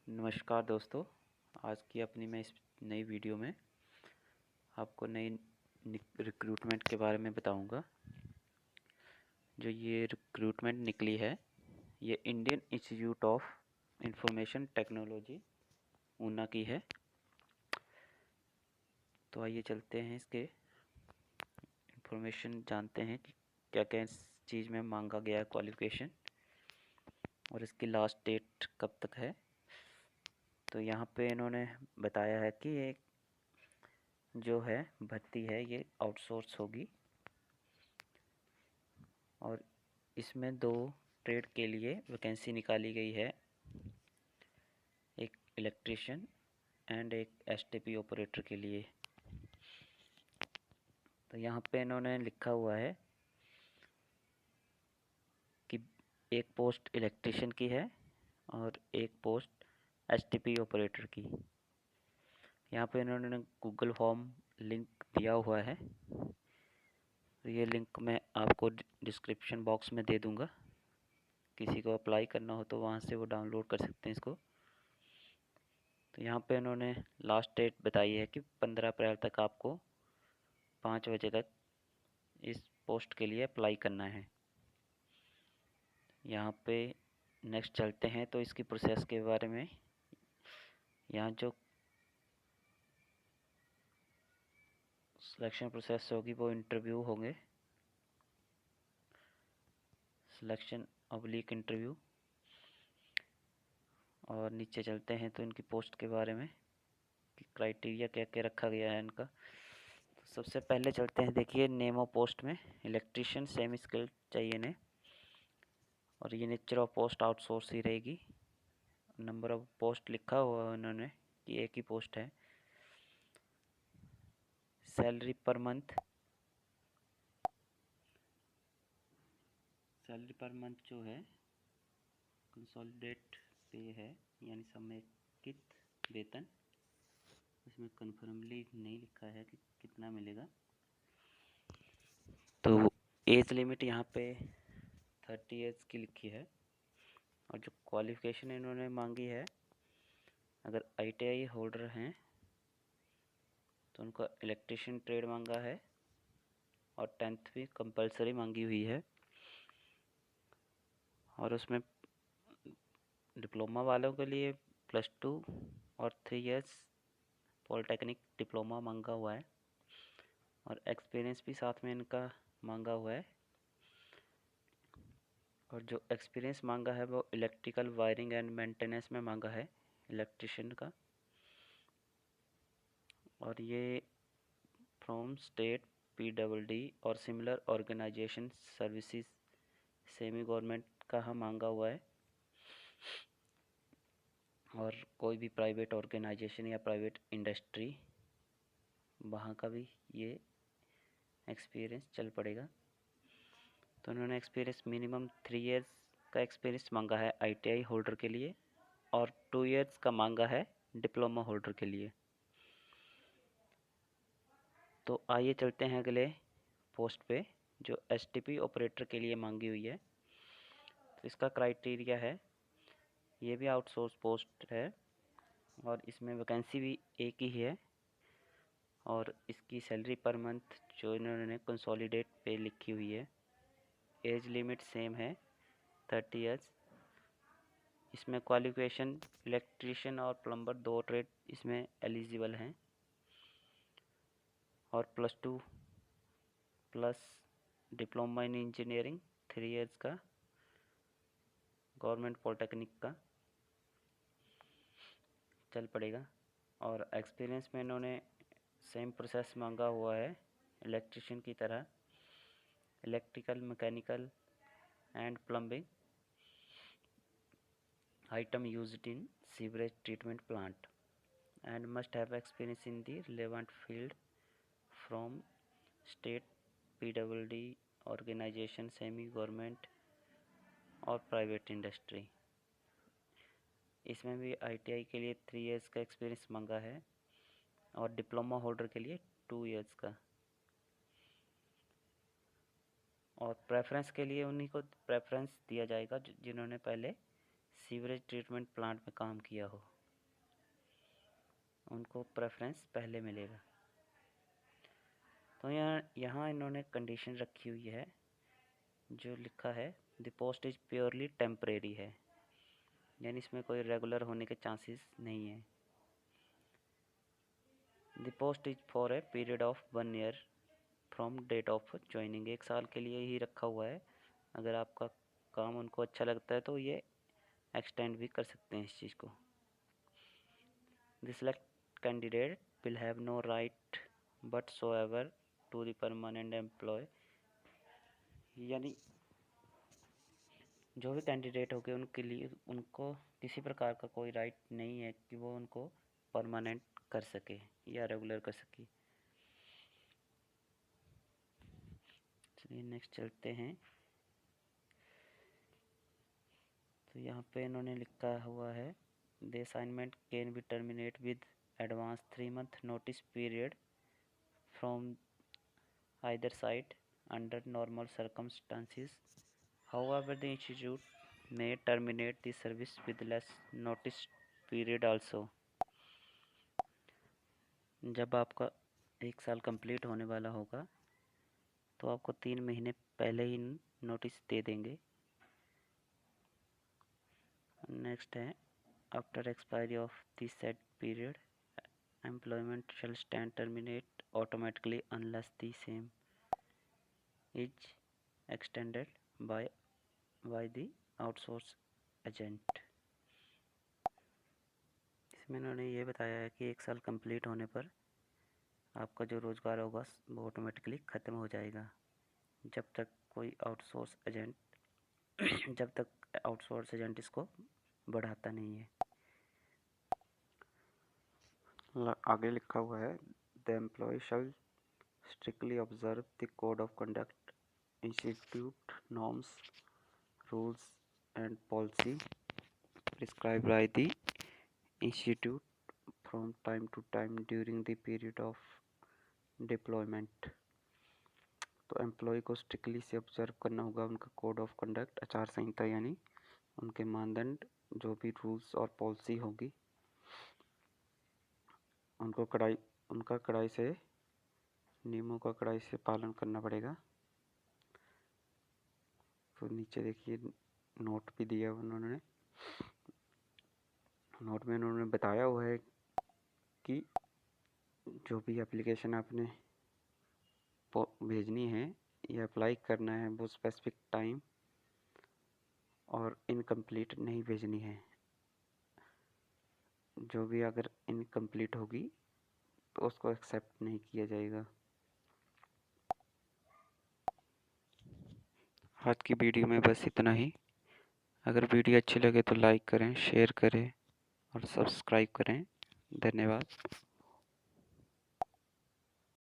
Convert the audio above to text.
नमस्कार दोस्तों। आज की अपनी मैं इस नई वीडियो में आपको नई रिक्रूटमेंट के बारे में बताऊंगा। जो ये रिक्रूटमेंट निकली है ये Indian institute of information technology Una की है। तो आइए चलते हैं इसके इंफॉर्मेशन जानते हैं कि क्या क्या इस चीज़ में मांगा गया है क्वालिफ़िकेशन और इसकी लास्ट डेट कब तक है। तो यहाँ पे इन्होंने बताया है कि एक जो है भर्ती है ये आउटसोर्स होगी और इसमें 2 ट्रेड के लिए वैकेंसी निकाली गई है, एक इलेक्ट्रिशियन एंड एक एसटीपी ऑपरेटर के लिए। तो यहाँ पे इन्होंने लिखा हुआ है कि एक पोस्ट इलेक्ट्रिशियन की है और एक पोस्ट एसटीपी ऑपरेटर की। यहाँ पे इन्होंने गूगल फॉर्म लिंक दिया हुआ है, तो ये लिंक मैं आपको डिस्क्रिप्शन बॉक्स में दे दूँगा। किसी को अप्लाई करना हो तो वहाँ से वो डाउनलोड कर सकते हैं इसको। तो यहाँ पे उन्होंने लास्ट डेट बताई है कि 15 अप्रैल तक आपको 5 बजे तक इस पोस्ट के लिए अप्लाई करना है। यहाँ पे नेक्स्ट चलते हैं तो इसकी प्रोसेस के बारे में। यहाँ जो सिलेक्शन प्रोसेस होगी वो इंटरव्यू होंगे, सिलेक्शन ऑब्लिक इंटरव्यू। और नीचे चलते हैं तो इनकी पोस्ट के बारे में कि क्राइटेरिया क्या क्या रखा गया है इनका। तो सबसे पहले चलते हैं, देखिए नेम ऑफ पोस्ट में इलेक्ट्रिशियन सेमी स्किल्ड चाहिए इन्हें और ये नेचर ऑफ पोस्ट आउटसोर्स ही रहेगी। नंबर ऑफ पोस्ट लिखा हुआ है उन्होंने कि एक ही पोस्ट है। सैलरी पर मंथ जो है कंसोलिडेट पे है, यानी समेकित वेतन। इसमें कन्फर्मली नहीं लिखा है कि कितना मिलेगा। तो एज लिमिट यहाँ पे 30 ईयर्स की लिखी है और जो क्वालिफ़िकेशन इन्होंने मांगी है, अगर ITI होल्डर हैं तो उनका इलेक्ट्रिशियन ट्रेड मांगा है और 10th भी कंपलसरी मांगी हुई है। और उसमें डिप्लोमा वालों के लिए +2 और 3 इयर्स पॉलिटेक्निक डिप्लोमा मांगा हुआ है और एक्सपीरियंस भी साथ में इनका मांगा हुआ है। और जो एक्सपीरियंस मांगा है वो इलेक्ट्रिकल वायरिंग एंड मेंटेनेंस में मांगा है इलेक्ट्रिशियन का। और ये फ्रॉम स्टेट PWD और similar organisation services semi government का मांगा हुआ है और कोई भी प्राइवेट ऑर्गेनाइजेशन या प्राइवेट इंडस्ट्री वहाँ का भी ये एक्सपीरियंस चल पड़ेगा। तो उन्होंने एक्सपीरियंस मिनिमम 3 इयर्स का एक्सपीरियंस मांगा है ITI होल्डर के लिए और 2 इयर्स का मांगा है डिप्लोमा होल्डर के लिए। तो आइए चलते हैं अगले पोस्ट पे जो STP ऑपरेटर के लिए मांगी हुई है। तो इसका क्राइटेरिया है, ये भी आउटसोर्स पोस्ट है और इसमें वैकेंसी भी एक ही है और इसकी सैलरी पर मंथ जो इन्होंने कंसोलिडेट पे लिखी हुई है। एज लिमिट सेम है 30 इयर्स। इसमें क्वालिफिकेशन इलेक्ट्रिशियन और प्लम्बर 2 ट्रेड इसमें एलिजिबल हैं और +2 plus diploma in engineering 3 years का गवर्नमेंट पॉलिटेक्निक का चल पड़ेगा। और एक्सपीरियंस में इन्होंने सेम प्रोसेस मांगा हुआ है इलेक्ट्रिशियन की तरह, electrical mechanical and plumbing item used in sewage treatment plant and must have experience in the relevant field from state PWD organization semi government और प्राइवेट इंडस्ट्री। इसमें भी ITI के लिए 3 इयर्स का एक्सपीरियंस मांगा है और डिप्लोमा होल्डर के लिए 2 इयर्स का। और प्रेफरेंस के लिए उन्हीं को प्रेफरेंस दिया जाएगा जिन्होंने पहले सीवरेज ट्रीटमेंट प्लांट में काम किया हो। उनको प्रेफरेंस पहले मिलेगा। तो यहाँ इन्होंने कंडीशन रखी हुई है, जो लिखा है the post is purely temporary है, यानी इसमें कोई रेगुलर होने के चांसेस नहीं है। The post is for a period of 1 year from date of joining, 1 साल के लिए ही रखा हुआ है। अगर आपका काम उनको अच्छा लगता है तो ये एक्सटेंड भी कर सकते हैं इस चीज़ को। The select candidate will have no right but so ever to the permanent employ, यानी जो भी कैंडिडेट होंगे उनके लिए उनको किसी प्रकार का कोई राइट नहीं है कि वो उनको परमानेंट कर सके या रेगुलर कर सके। चलिए नेक्स्ट चलते हैं। तो यहाँ पे इन्होंने लिखा हुआ है the assignment can be terminate with advance 3 month notice period from either side under normal circumstances, however the institute may terminate the service with less notice period also। जब आपका 1 साल कंप्लीट होने वाला होगा तो आपको 3 महीने पहले ही नोटिस दे देंगे। नेक्स्ट है after expiry of this set period employment shall stand terminate automatically unless the same is extended by the outsource agent. इसमें इन्होंने ये बताया है कि 1 साल कंप्लीट होने पर आपका जो रोज़गार होगा वो ऑटोमेटिकली ख़त्म हो जाएगा, जब तक कोई आउटसोर्स एजेंट जब तक आउटसोर्स एजेंट इसको बढ़ाता नहीं है। आगे लिखा हुआ है the employ shall strictly observe the code of conduct, institute norms, rules and policy prescribed by the institute from time to time during the period of deployment. तो एम्प्लॉय को स्ट्रिक्टली से ऑब्जर्व करना होगा उनका कोड ऑफ कंडक्ट, आचार संहिता, यानी उनके मानदंड, जो भी रूल्स और पॉलिसी होगी उनका कड़ाई से नियमों का कड़ाई से पालन करना पड़ेगा। तो नीचे देखिए नोट भी दिया उन्होंने। नोट में उन्होंने बताया हुआ है कि जो भी एप्लीकेशन आपने भेजनी है या अप्लाई करना है वो स्पेसिफिक टाइम और इनकम्प्लीट नहीं भेजनी है। जो भी अगर इनकम्प्लीट होगी तो उसको एक्सेप्ट नहीं किया जाएगा। आज की वीडियो में बस इतना ही। अगर वीडियो अच्छी लगे तो लाइक करें, शेयर करें और सब्सक्राइब करें। धन्यवाद।